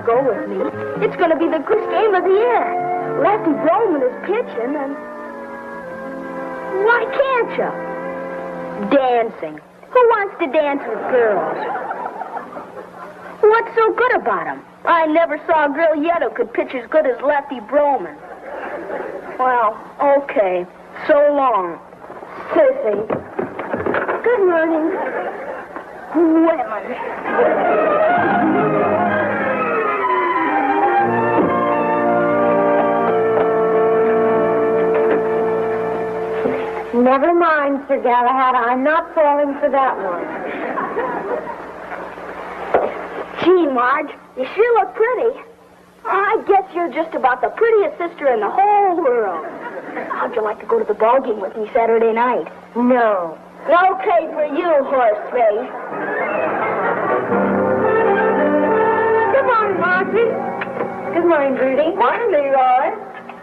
go with me. It's going to be the good game of the year. Lefty Bowman is pitching, and... Why can't you? Dancing. Who wants to dance with girls? What's so good about him? I never saw a girl yet who could pitch as good as Lefty Bowman. Well, okay. So long. Sissy. Good morning. Women. Never mind, Sir Galahad. I'm not falling for that one. Gee, Marge, you sure look pretty. I guess you're just about the prettiest sister in the whole world. How'd you like to go to the ball game with me Saturday night? No. Okay for you, horseface. Good morning, Margie. Good morning, Bertie. Morning, Leroy.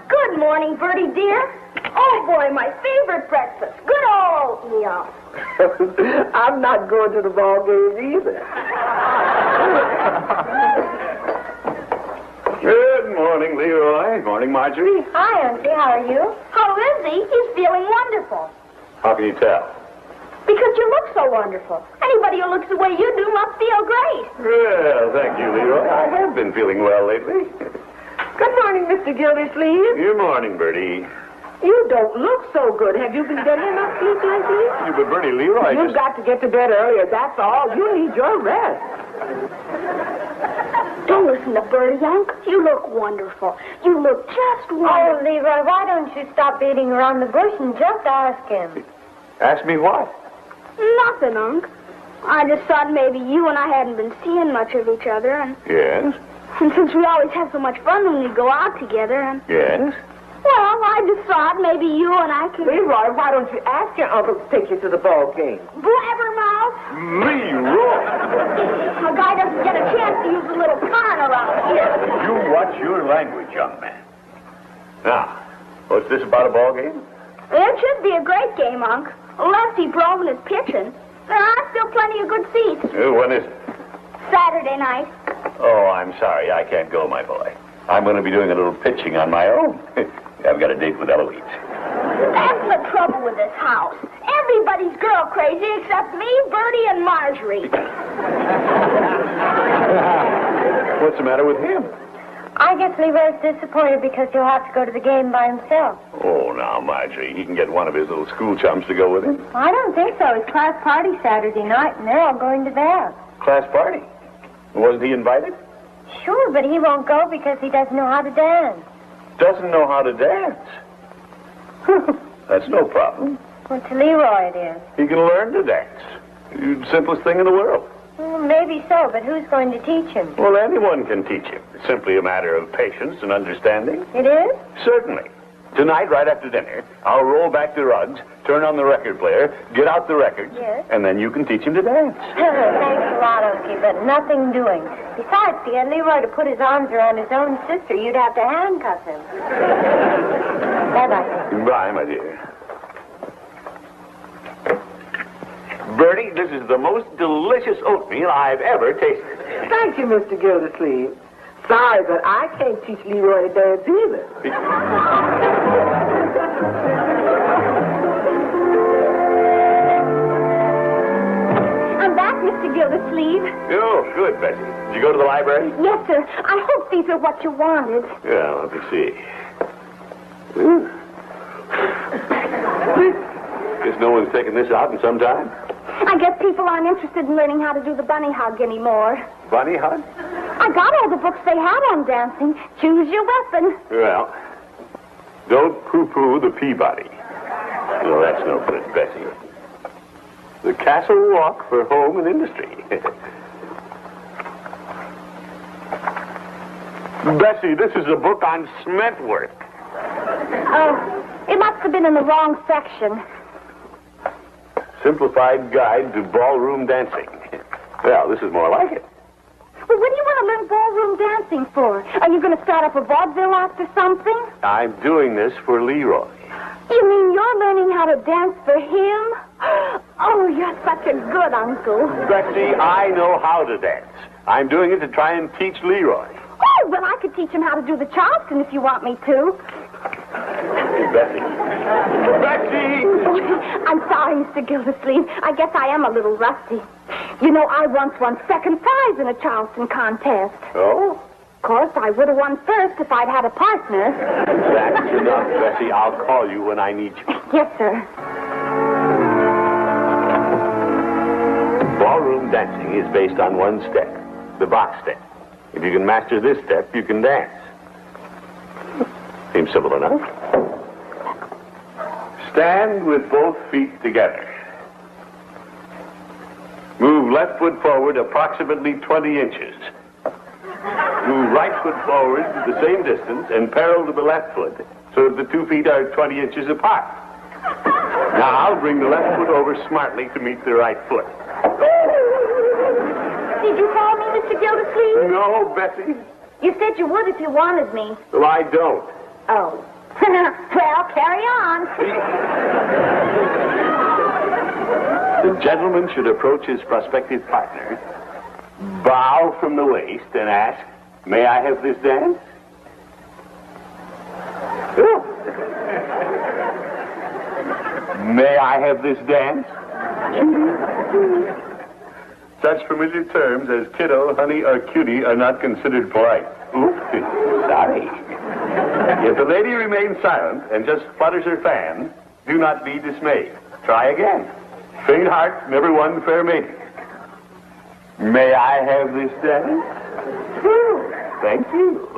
Good morning, Bertie, dear. Oh, boy, my favorite breakfast. Good oatmeal. I'm not going to the ball game either. Good morning, Leroy. Morning, Marjorie. Hi, Auntie. How are you? How is he? He's feeling wonderful. How can you tell? Because you look so wonderful. Anybody who looks the way you do must feel great. Well, thank you, Leroy. I have been feeling well lately. Good morning, Mr. Gildersleeve. Good morning, Bertie. You don't look so good. Have you been getting enough sleep lately? You, but Bertie, Leroy You've got to get to bed earlier, that's all. You need your rest. Don't listen to Bertie, Unc. You look wonderful. You look just Oh, wonderful. Leroy, why don't you stop beating around the bush and just ask him? Ask me what? Nothing, Unc. I just thought maybe you and I hadn't been seeing much of each other, and Yes? since we always have so much fun when we go out together, and... Yes? Well, I just thought maybe you and I could... Leroy, why don't you ask your uncle to take you to the ball game? Blabbermouth! Leroy! A guy doesn't get a chance to use a little fun around here. You watch your language, young man. Now, what's this about a ball game? It should be a great game, Unc. Lefty Bowman is pitching. There are still plenty of good seats. When is it? Saturday night. Oh, I'm sorry. I can't go, my boy. I'm going to be doing a little pitching on my own. I've got a date with Eloise. That's the trouble with this house. Everybody's girl crazy except me, Bertie, and Marjorie. What's the matter with him? I guess Leroy's disappointed because he'll have to go to the game by himself. Oh, now, Marjorie, he can get one of his little school chums to go with him. I don't think so. It's class party Saturday night, and they're all going to that. Class party. Wasn't he invited? Sure, but he won't go because he doesn't know how to dance. Doesn't know how to dance. That's no problem. Well, to Leroy it is. He can learn to dance. The simplest thing in the world. Well, maybe so, but who's going to teach him? Well, anyone can teach him. It's simply a matter of patience and understanding. It is? Certainly. Tonight, right after dinner, I'll roll back the rugs, turn on the record player, get out the records, Yes. and then you can teach him to dance. Thanks a lot, Unky, but nothing doing. Besides, to get Leroy to put his arms around his own sister, you'd have to handcuff him. Bye-bye. Bye, my dear. Bertie, this is the most delicious oatmeal I've ever tasted. Thank you, Mr. Gildersleeve. Sorry, but I can't teach Leroy to dance either. I'm back, Mr. Gildersleeve. Oh, good, Bessie. Did you go to the library? Yes, sir. I hope these are what you wanted. Yeah, let me see. Guess no one's taken this out in some time. I guess people aren't interested in learning how to do the bunny hug anymore. Bunny hug? I got all the books they had on dancing. Choose your weapon. Well, don't poo-poo the Peabody. No, that's no good, Bessie. The Castle Walk for Home and Industry. Bessie, this is a book on cement work. Oh, it must have been in the wrong section. Simplified Guide to Ballroom Dancing. Well, this is more like it. Well, what do you want to learn ballroom dancing for? Are you going to start up a vaudeville act or something? I'm doing this for Leroy. You mean you're learning how to dance for him? Oh, you're such a good uncle. Bessie, I know how to dance. I'm doing it to try and teach Leroy. Well, I could teach him how to do the Charleston if you want me to. Bessie. Bessie! I'm sorry, Mr. Gildersleeve. I guess I am a little rusty. You know, I once won second prize in a Charleston contest. Oh? Of course, I would have won first if I'd had a partner. That's enough, Bessie. I'll call you when I need you. Yes, sir. Ballroom dancing is based on one step, the box step. If you can master this step, you can dance. Seems simple enough. Stand with both feet together. Move left foot forward approximately 20 inches. Move right foot forward the same distance and parallel to the left foot so that the 2 feet are 20 inches apart. Now bring the left foot over smartly to meet the right foot. Did you call me, Mr. Gildersleeve? No, Bessie. You said you would if you wanted me. Well, I don't. Oh. Well, carry on. The gentleman should approach his prospective partner, bow from the waist, and ask, "May I have this dance?" Oh. May I have this dance? Such familiar terms as kiddo, honey, or cutie are not considered polite. Oops, sorry. If the lady remains silent and just flutters her fan, do not be dismayed. Try again. Faint heart never won fair mating. May I have this dance? Thank you.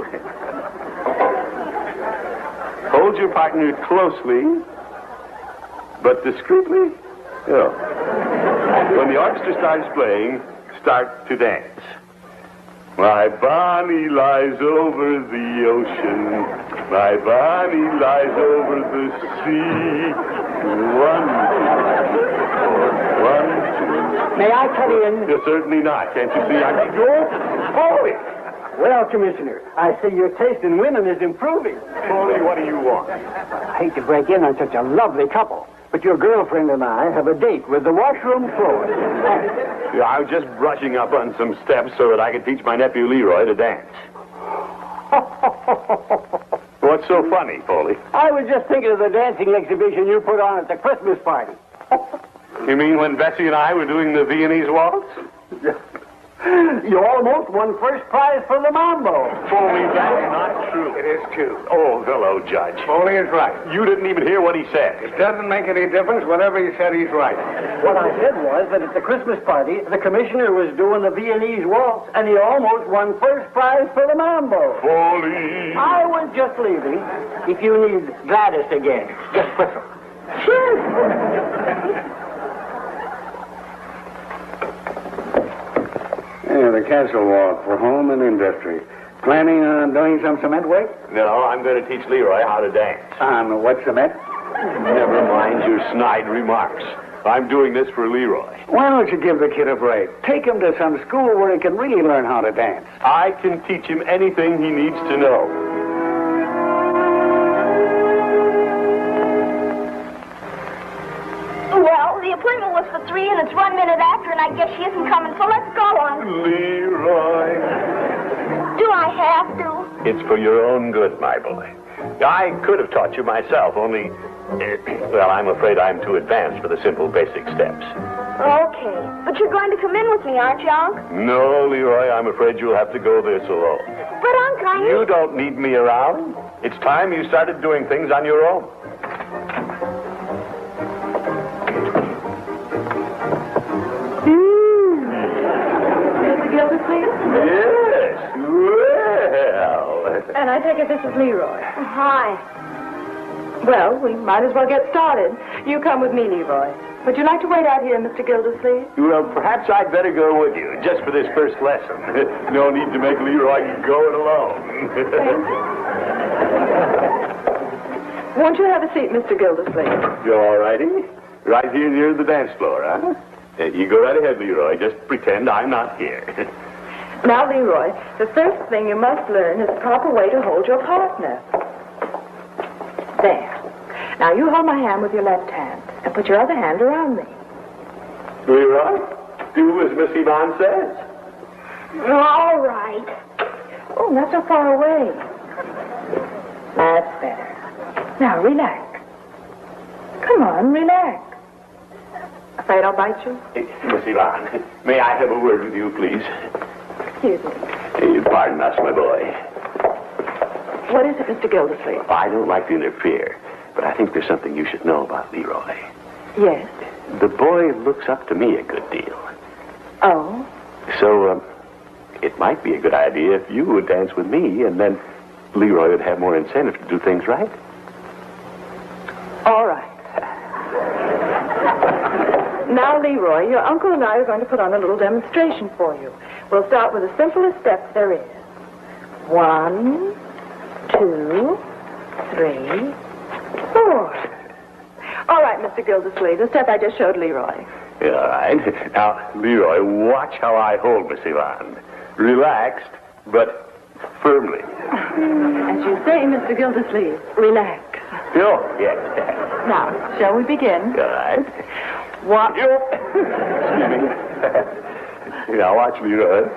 Hold your partner closely, but discreetly. Oh. When the orchestra starts playing, start to dance. My Bonnie lies over the ocean. My Bonnie lies over the sea. 1, 2. May I cut in? You're certainly not. Can't you see I'm yours? Foley! Well, Commissioner, I see your taste in women is improving. Foley, what do you want? I hate to break in on such a lovely couple, but your girlfriend and I have a date with the washroom floor. Yeah, I was just brushing up on some steps so that I could teach my nephew Leroy to dance. What's so funny, Foley? I was just thinking of the dancing exhibition you put on at the Christmas party. You mean when Bessie and I were doing the Viennese waltz? You almost won first prize for the mambo. Foley, that's not true. It is true. Oh, hello, Judge. Foley is right. You didn't even hear what he said. It doesn't make any difference. Whatever he said, he's right. What I said was that at the Christmas party, the commissioner was doing the Viennese waltz, and he almost won first prize for the mambo. Foley! I was just leaving. If you need Gladys again, just whistle. Yeah, the castle walk for home and industry. Planning on doing some cement work? No, I'm going to teach Leroy how to dance. On what cement? Never mind your snide remarks. I'm doing this for Leroy. Why don't you give the kid a break? Take him to some school where he can really learn how to dance. I can teach him anything he needs to know. Well, the appointment was for 3 and it's 1 minute after, and I guess she isn't coming, so let's go on. Leroy. Do I have to? It's for your own good, my boy. I could have taught you myself, only, well, I'm afraid I'm too advanced for the simple basic steps. Okay. But you're going to come in with me, aren't you, Unc? No, Leroy, I'm afraid you'll have to go this alone. But, Unc, I... You don't need me around. It's time you started doing things on your own. Mr. Gildersleeve? Yes, well. And I take it this is Leroy. Hi. Well, we might as well get started. You come with me, Leroy. Would you like to wait out here, Mr. Gildersleeve? Well, perhaps I'd better go with you, just for this first lesson. No need to make Leroy go it alone. Won't you have a seat, Mr. Gildersleeve? You all righty? Right here near the dance floor, huh? You go right ahead, Leroy. Just pretend I'm not here. Now, Leroy, the first thing you must learn is the proper way to hold your partner. There. Now, you hold my hand with your left hand and put your other hand around me. Leroy, do as Miss Yvonne says. All right. Oh, not so far away. That's better. Now, relax. Come on, relax. Afraid I'll bite you? Miss Yvonne, may I have a word with you, please? Excuse me. Pardon us, my boy. What is it, Mr. Gildersleeve? I don't like to interfere, but I think there's something you should know about Leroy. Yes. The boy looks up to me a good deal. Oh? So, it might be a good idea if you would dance with me, and then Leroy would have more incentive to do things right. All right. Now, Leroy, your uncle and I are going to put on a little demonstration for you. We'll start with the simplest steps there is. 1, 2, 3, 4. All right, Mr. Gildersleeve, the step I just showed Leroy. All right. Now, Leroy, watch how I hold Miss Yvonne. Relaxed, but firmly. As you say, Mr. Gildersleeve, relax. Oh, yes. Now, shall we begin? All right. What? Excuse me. Now, watch Leroy.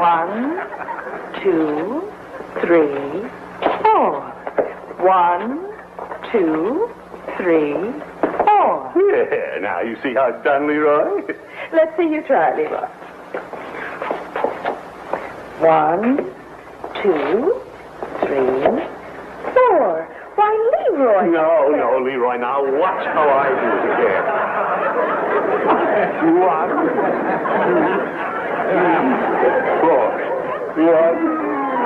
1, 2, 3, 4. 1, 2, 3, 4. Yeah, now you see how it's done, Leroy? Let's see you try, Leroy. 1, 2, 3, 4. Why, Leroy. No, Leroy. Now watch how I do it again. 1, 2, 3, 4. 1,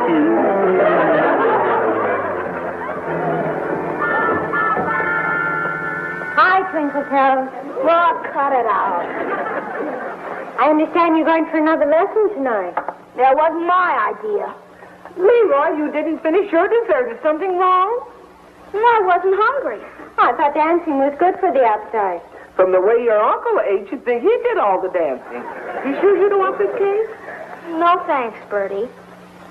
2. Hi, Twinkle Toes. Well, cut it out. I understand you're going for another lesson tonight. That wasn't my idea. Leroy, you didn't finish your dessert. Is something wrong? I wasn't hungry. I thought dancing was good for the appetite. From the way your uncle ate, you'd think he did all the dancing. You sure you don't want this cake? No thanks, Bertie.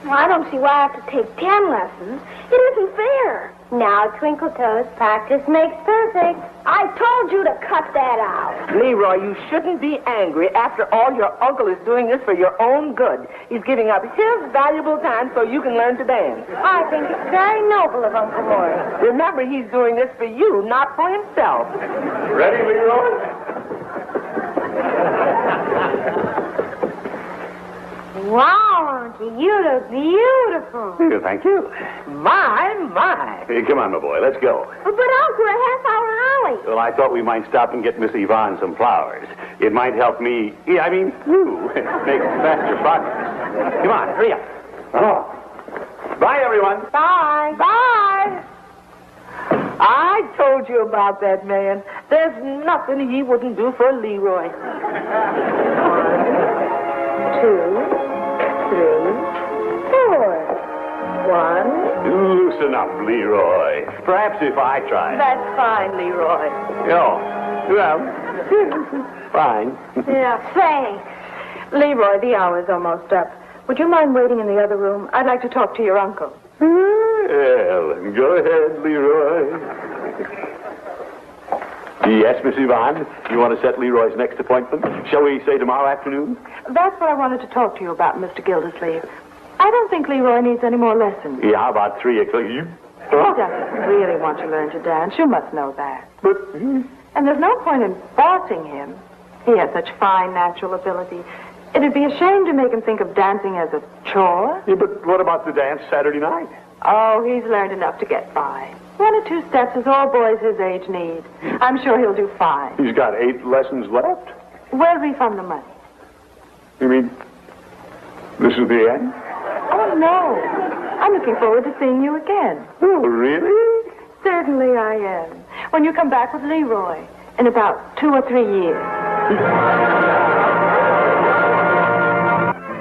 I don't see why I have to take 10 lessons. It isn't fair. Now, Twinkle Toes, practice makes perfect. I told you to cut that out. Leroy, you shouldn't be angry. After all, your uncle is doing this for your own good. He's giving up his valuable time so you can learn to dance. I think it's very noble of Uncle Mort. Remember, he's doing this for you, not for himself. Ready, Leroy? Wow, Auntie, you look beautiful. Thank you. My. Hey, come on, my boy. Let's go. But Uncle, we're a half hour early. Well, I thought we might stop and get Miss Yvonne some flowers. It might help me, you, make faster progress. Come on, hurry up. Oh. Bye, everyone. Bye. Bye. I told you about that man. There's nothing he wouldn't do for Leroy. 1, 2, 3, 4. 1. Loosen up, Leroy. Perhaps if I try. That's fine, Leroy. Oh, well, fine. Yeah, thanks. Leroy, the hour's almost up. Would you mind waiting in the other room? I'd like to talk to your uncle. Well, go ahead, Leroy. Yes, Miss Yvonne? You want to set Leroy's next appointment? Shall we say tomorrow afternoon? That's what I wanted to talk to you about, Mr. Gildersleeve. I don't think Leroy needs any more lessons. Yeah, how about 3 o'clock? He doesn't really want to learn to dance. You must know that. But, And there's no point in forcing him. He has such fine natural ability. It'd be a shame to make him think of dancing as a chore. yeah, but what about the dance Saturday night? Oh, he's learned enough to get by. 1 or 2 steps is all boys his age need. I'm sure he'll do fine. He's got 8 lessons left. We'll refund the money. You mean this is the end? Oh, no. I'm looking forward to seeing you again. Oh, really? Certainly I am. When you come back with Leroy in about 2 or 3 years.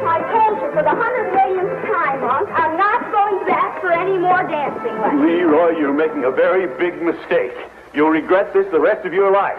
I told you for the 100 millionth time, Unc, I'm not going back for any more dancing lessons. Leroy, you're making a very big mistake. You'll regret this the rest of your life.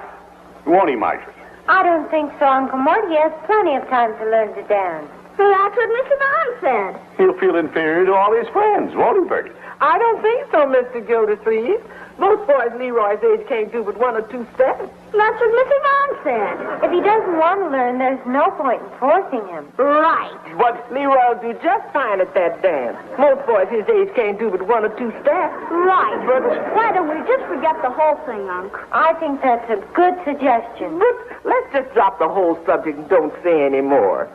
Won't he, Marjorie? I don't think so, Uncle Mort. He has plenty of time to learn to dance. Well, that's what Miss Yvonne said. He'll feel inferior to all his friends, won't he, Bertie? I don't think so, Mr. Gildersleeve. Most boys Leroy's age can't do but 1 or 2 steps. That's what Miss Yvonne said. If he doesn't want to learn, there's no point in forcing him. Right. But Leroy'll do just fine at that dance. Most boys his age can't do but 1 or 2 steps. Right. But why don't we just forget the whole thing, Unc? I think that's a good suggestion. But let's just drop the whole subject and don't say any more.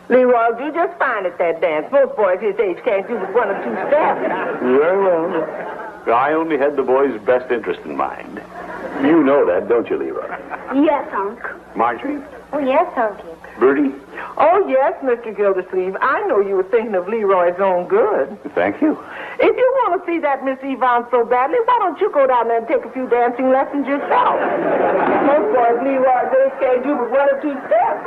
Leroy'll do just fine at that dance. Most boys his age can't do but 1 or 2 steps. Very well. I only had the boy's best interest in mind. You know that, don't you, Leroy? Yes, Unc. Marjorie? Oh, yes, Unky. Bertie? Oh, yes, Mr. Gildersleeve. I know you were thinking of Leroy's own good. Thank you. If you want to see that Miss Yvonne so badly, why don't you go down there and take a few dancing lessons yourself? Most boys Leroy's age can't do but 1 or 2 steps.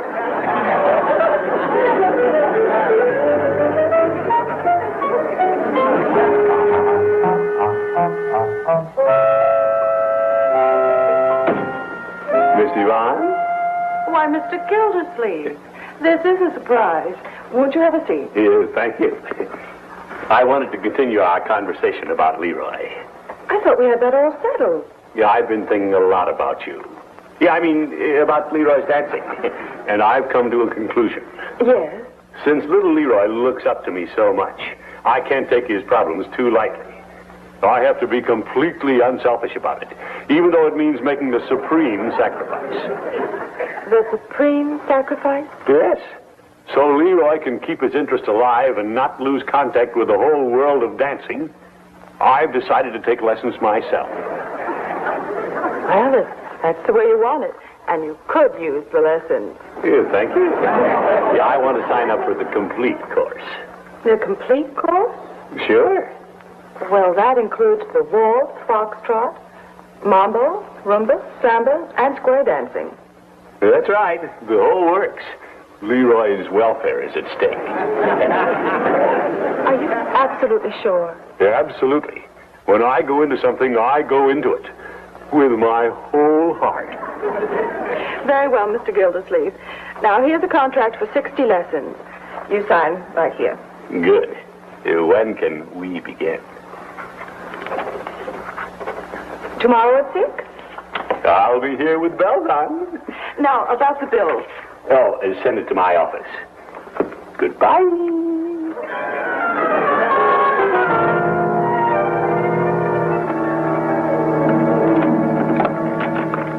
Miss Yvonne? Why, Mr. Gildersleeve, this is a surprise. Won't you have a seat? Thank you. I wanted to continue our conversation about Leroy. I thought we had that all settled. Yeah, I've been thinking a lot about you. Yeah, I mean, about Leroy's dancing. And I've come to a conclusion. Yes? Since little Leroy looks up to me so much, I can't take his problems too lightly. I have to be completely unselfish about it, even though it means making the supreme sacrifice. The supreme sacrifice? Yes. So Leroy can keep his interest alive and not lose contact with the whole world of dancing, I've decided to take lessons myself. Well, that's the way you want it. And you could use the lessons. Yeah, thank you. Yeah, I want to sign up for the complete course. The complete course? Sure. Well, that includes the waltz, foxtrot, mambo, rumba, samba, and square dancing. That's right. The whole works. Leroy's welfare is at stake. Are you absolutely sure? Yeah, absolutely. When I go into something, I go into it with my whole heart. Very well, Mr. Gildersleeve. Now, here's a contract for 60 lessons. You sign right here. Good. When can we begin? Tomorrow at 6? I'll be here with bells on. Now, about the bills. Oh, send it to my office. Goodbye.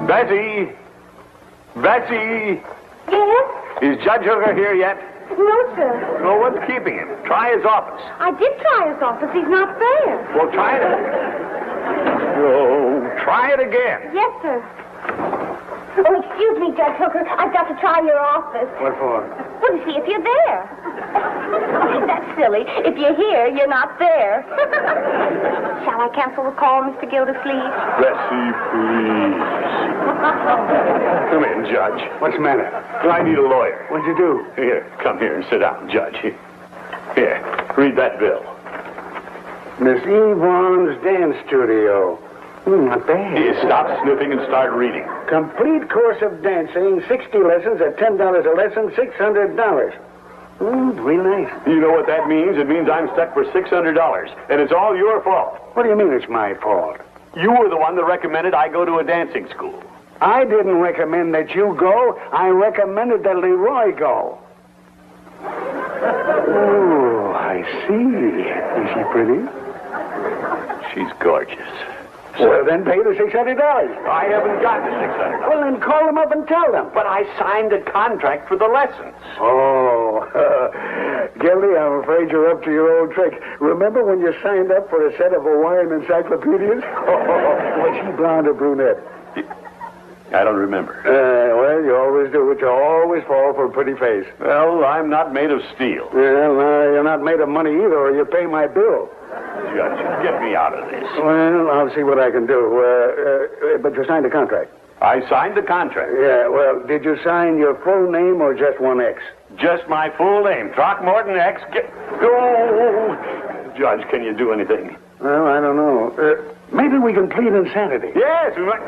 Betsy! Betsy! Yes? Is Judge Hooker here yet? No, sir. No, what's keeping him? Try his office. I did try his office. He's not there. Well, try it. Oh, try it again. Yes, sir. Oh, excuse me, Judge Hooker. I've got to try your office. What for? Well, to see if you're there. That's silly. If you're here, you're not there. Shall I cancel the call, Mr. Gildersleeve? Bessie, please. Come in, Judge. What's the matter? I need a lawyer. What'd you do? Here, come here and sit down, Judge. Here, read that bill. Miss Yvonne's dance studio. Not bad. Here, stop sniffing and start reading. Complete course of dancing, 60 lessons at $10 a lesson, $600. Real nice. You know what that means? It means I'm stuck for $600, and it's all your fault. What do you mean it's my fault? You were the one that recommended I go to a dancing school. I didn't recommend that you go. I recommended that Leroy go. Oh, I see. Is she pretty? She's gorgeous. Well, then pay the $600. I haven't got the $600. Well, then call them up and tell them. But I signed a contract for the lessons. Oh, Gildy, I'm afraid you're up to your old trick. Remember when you signed up for a set of Hawaiian encyclopedias? Was she blonde or brunette? I don't remember. Well, you always do it. You always fall for a pretty face. Well, I'm not made of steel. Well, you're not made of money either, or you pay my bill. Judge, get me out of this. Well, I'll see what I can do. But you signed a contract. I signed the contract. Yeah, well, did you sign your full name or just one X? Just my full name, Throckmorton X. Oh! Judge, can you do anything? Well, I don't know. Maybe we can plead insanity. Yes, we might.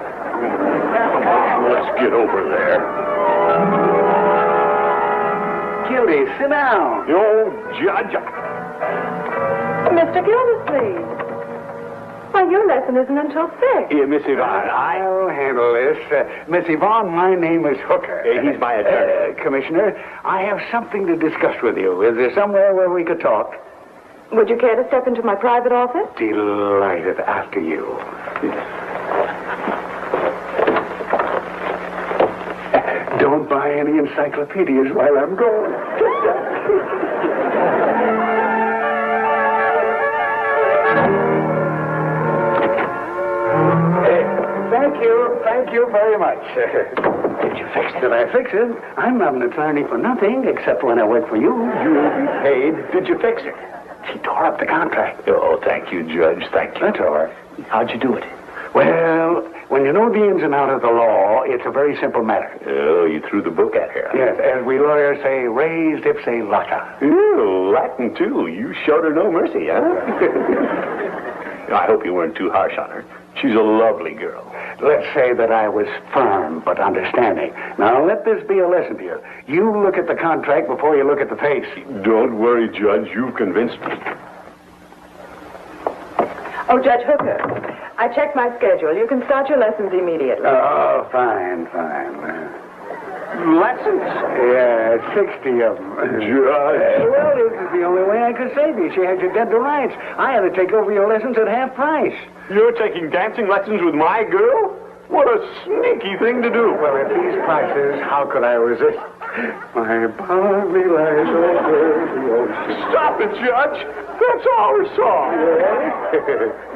Let's get over there. Gildy, sit down. Oh, Judge. Mr. Gildersleeve. Why, your lesson isn't until 6. Here, Miss Yvonne, I'll handle this. Miss Yvonne, my name is Hooker. He's my attorney. Commissioner, I have something to discuss with you. Is there somewhere where we could talk? Would you care to step into my private office? Delighted. After you. Don't buy any encyclopedias while I'm gone. Thank you very much. Did you fix it? Did I fix it? I'm not an attorney for nothing, except when I work for you. You'll be paid. Did you fix it? She tore up the contract. Oh, thank you, Judge. Thank you. That's all right. How'd you do it? Well, when you know the ins and outs of the law, it's a very simple matter. Oh, you threw the book at her. Yes, as we lawyers say, raised ipse lata. Ooh, Latin, too. You showed her no mercy, huh? I hope you weren't too harsh on her. She's a lovely girl. Let's say that I was firm but understanding. Now, let this be a lesson to you. You look at the contract before you look at the face. Don't worry, Judge. You've convinced me. Oh, Judge Hooker, I checked my schedule. You can start your lessons immediately. Oh, fine. Lessons? Yeah, 60 of them. Judge. Well, this is the only way I could save you. She had you dead to rights. I had to take over your lessons at half price. You're taking dancing lessons with my girl? What a sneaky thing to do. Well, at these prices, how could I resist? My Bobby lies over the ocean. Stop it, Judge. That's our song.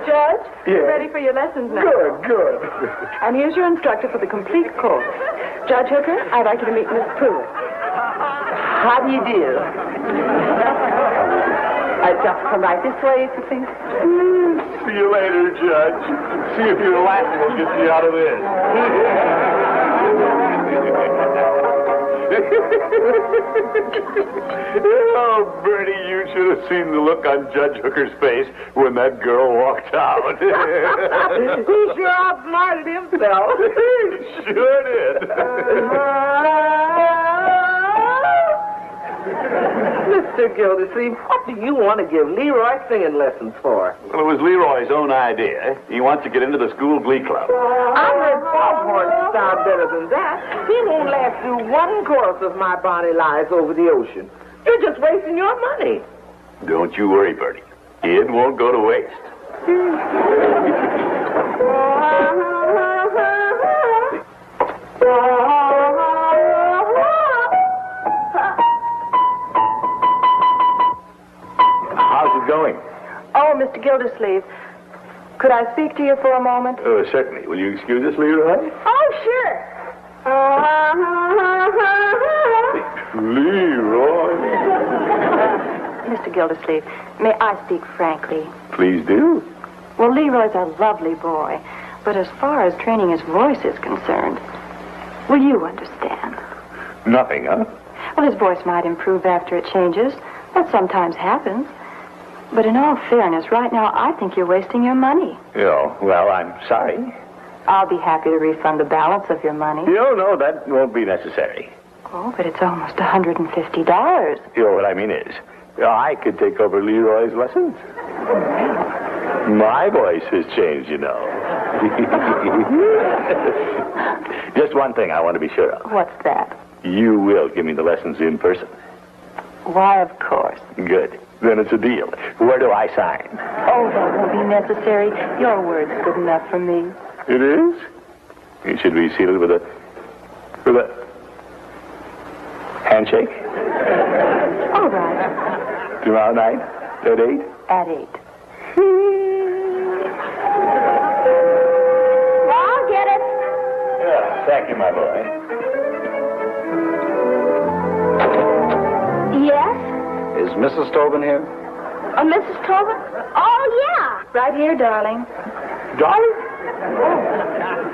Judge, Yeah. you're ready for your lessons now. Good. And here's your instructor for the complete course. Judge Hooker, I'd like you to meet Miss Pruitt. How do you do? Just come right this way, if you please. See you later, Judge. See if your Latin will get you out of this. Oh, Bertie, you should have seen the look on Judge Hooker's face when that girl walked out. He sure outsmarted himself. He sure did. Mr. Gildersleeve, what do you want to give Leroy singing lessons for? Well, it was Leroy's own idea. He wants to get into the school glee club. I heard Foghorn sound better than that. He won't last through one course of My Bonnie Lies Over the Ocean. You're just wasting your money. Don't you worry, Bertie. It won't go to waste. How's it going? Oh, Mr. Gildersleeve, could I speak to you for a moment? Oh, certainly. Will you excuse us, Leroy? Oh, sure. Leroy. Mr. Gildersleeve, may I speak frankly? Please do. Well, Leroy's a lovely boy, but as far as training his voice is concerned, will you understand? Nothing, huh? Well, his voice might improve after it changes. That sometimes happens. But in all fairness, right now, I think you're wasting your money. Oh, well, I'm sorry. I'll be happy to refund the balance of your money. No, that won't be necessary. Oh, but it's almost $150. What I mean is, I could take over Leroy's lessons. My voice has changed, you know. Just one thing I want to be sure of. What's that? You will give me the lessons in person. Why, of course. Good. Then it's a deal. Where do I sign? Oh, that won't be necessary. Your word's good enough for me. It is? It should be sealed with a handshake? All right. Tomorrow night? At 8? At 8. I'll get it. Yeah, thank you, my boy. Yes? Is Mrs. Tobin here? Mrs. Tobin? Oh, yeah. Right here, darling. Darling?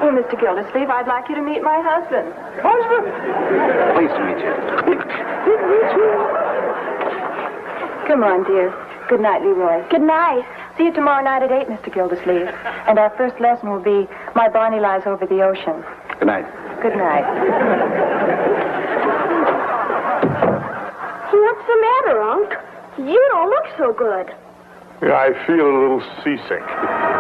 Oh, Mr. Gildersleeve, I'd like you to meet my husband. Husband? Pleased to meet you. Come on, dear. Good night, Leroy. Good night. See you tomorrow night at 8, Mr. Gildersleeve. And our first lesson will be My Bonnie Lies Over the Ocean. Good night. Good night. He'll Unc, you don't look so good. Yeah, I feel a little seasick.